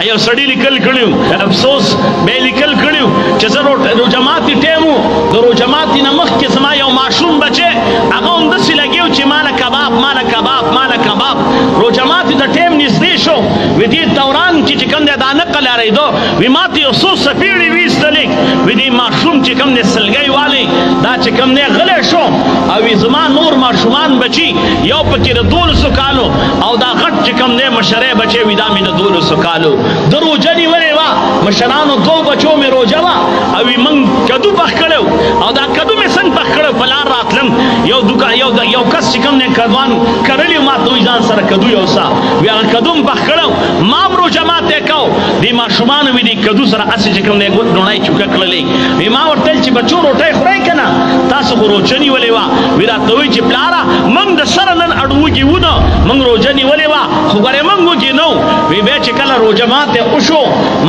ایو سړی لیکل کړیو افسوس به لیکل کړیو چې زه روجماتي ټیمو د روجماتي نه مخکې زما یو ماشوم بچی هغه همداسې لګیو چې ماله کباب روجماتي د ټیم نږدې شو وی دې دوران کې چې کوم دی دا نقل اورېدو وی ماته یو څو څپېړې ویستلې وی دې ماشوم چې کوم دی سلګۍ والی دا چې کوم دی غلی شو او وی زما نور ماشومان بچي یو پکې د 1200 کالو او دا غټ چې کوم دی مشرۍ بچی وی دا مې د 1200 کالو د روژه نیولې وه مشرانو 2 بچو مې روژه وه او وی موږ کدو پخ کړی او دا کدو مې څنګه پخ کړی په لار راتلم یو کس چې کوم دی کدوان کرلی ما ته وایي ځان سره کدو یوسه وی هغه کدو م پخ کړی ما هم روژه ماتی کو دې ماشومانو مې دې کدو سره هسې چې کوم دی ډوڼۍ چوکه کړلې وی ما ورته ویل چې بچو روټۍ خورئ که نه تاسو خو روژه نیولې وه وی راته وایي چې پلاره موږ د سره نن اډوږي وو نه موږ روژه نیولې وه خو ګورې موږ وږي نه وی بیا چې کله روژه ماتی وشو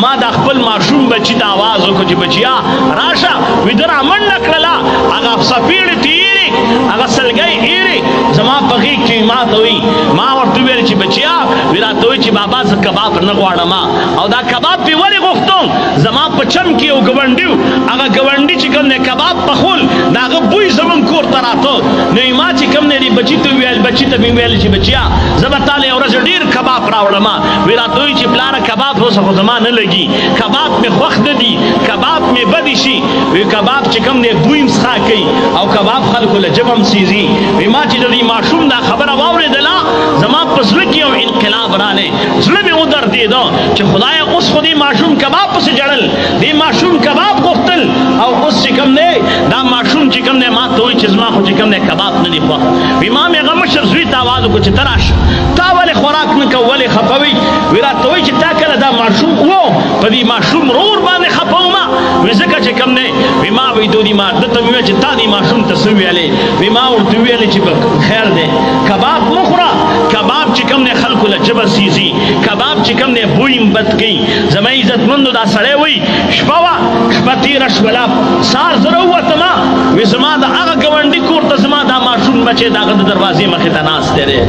ما دا خپل ماشوم بچي ته آواز وکړو چې بچیا راشه وی ده رامنډه کړله هغه څپېړې تېرې هغه سلګۍ ایرې زما په غېږ کې ما ته وایي ما ورته وویل چې بچیا وی راته وایي چې بابا زه کباب نه غواړم او دا کباب پې ولې غوښتم زما په چم کې یو ګاونډي و هغه ګاونډي چې کوم دی کباب پخول د هغه بوی زمونږ کور ته راته نو ما چې کوم دی بچي ته ویل مې ویل چې بچیا زه به تاله یو ورځ ډېر کباب راوړم وی راته وایي چې پلاره کباب اوس خو زما نه لګي کباب مې خوښ نه دي کباب مې بدې شي وی کباب چې کوم دی بوی م څښا کوي او کباب خلکو له ژبه م سیزي وی ما چې د دې ماشوم دا خبره واورېدله زما په زړه کې یو انقلاب رالی زړه مې ودردېده چې خدایه اوس خو دې ماشوم کباب پسې جړل دې ماشوم کباب غوښتل او اوس چې کوم دی دا ماشوم چې کوم دی ما ته وایي چې زما خو چې کوم دی کباب نه دي خوښ وی ما مې هغه مشر زوی ته آواز وکړو چې ته راشه تا ولې خوراک نه کوو ولې خفه وي وی راته وایي چې تا کله دا ماشوم و په دې ماشوم رور باندې خفه ومه وی ځکه چې کوم دی وی ما وی دودي ما ده ته مې ویل چې تا دې ماشوم ته څه ویلې وی ما ورته ویلې چې خیر دی کباب مه خوره کباب چې کوم دی خلکو له ژبه سیزي کباب چې کوم دی بوی م بد کوي زما عزتمندو دا سړی وایي شپه وه شپه تېره شوله سهار زه راووتمه وی زما د هغه ګاونډي کور ته زما دا ماشوم بچی د هغه د دروازې مخې ته ناست دی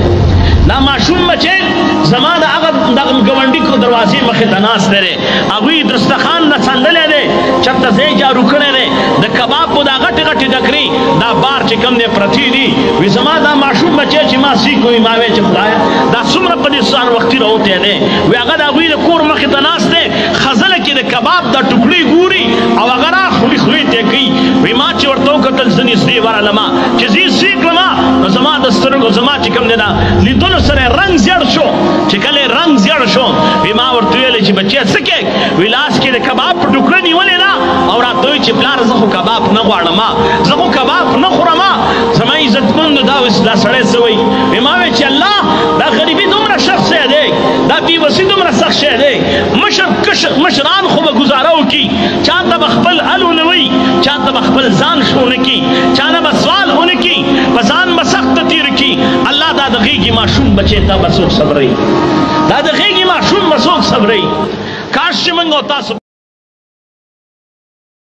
دا ماشوم بچی زما د هغه ګاونډي کو دروازې مخې ته ناست دی هغوی دسترخوان نه څنډلی دی چېرته ځای جارو کړی دی د کبابو دا غټې غټې ډکرې دا بار چې کوم دی پرتې دي وی زما دا ماشوم بچی چې ما سیک وي ما ویل چې خدایه دا څومره په دې سهار وختي راوتی دی وی هغه د هغوی د کور مخې ته ناست دی خزله کې د کباب دا ټوکړې ګوري او هغه را خولې خولې ته کوي وی ما چې ورته وکتل زه نږدې ورغلمه چې زه یې سیک کړمه نو زما د سترګو زما چې کوم دی دا لیدلو سره رنګ زیړ شو چې کله رنګ زیړ شو وی ما ورته ویلې چې بچیه څه کوې وی لاس کې د کباب په ټوکړه نیولې ده او راته وایي چې پلاره زه خو کباب نه غواړم زه خو کباب نه خورم زما عزتمندو دا سړی څه وایي وی ما ویل چې الله دا غریبي دومره سخت شی دی دا بېوسي دومره سخت شی دی مشران خو به ګزاره وکړي چا ته به خپل حل ونه وایي چا ته به خپل ځان ښه ونه کړي چا نه به سوال ونه کړي په ځان به سخته تېره کړي الله دا د غېږې ماشوم بچی ته به څوک صبروي دا د غېږې ماشوم به څوک صبروي کاش چې موږ او تاسو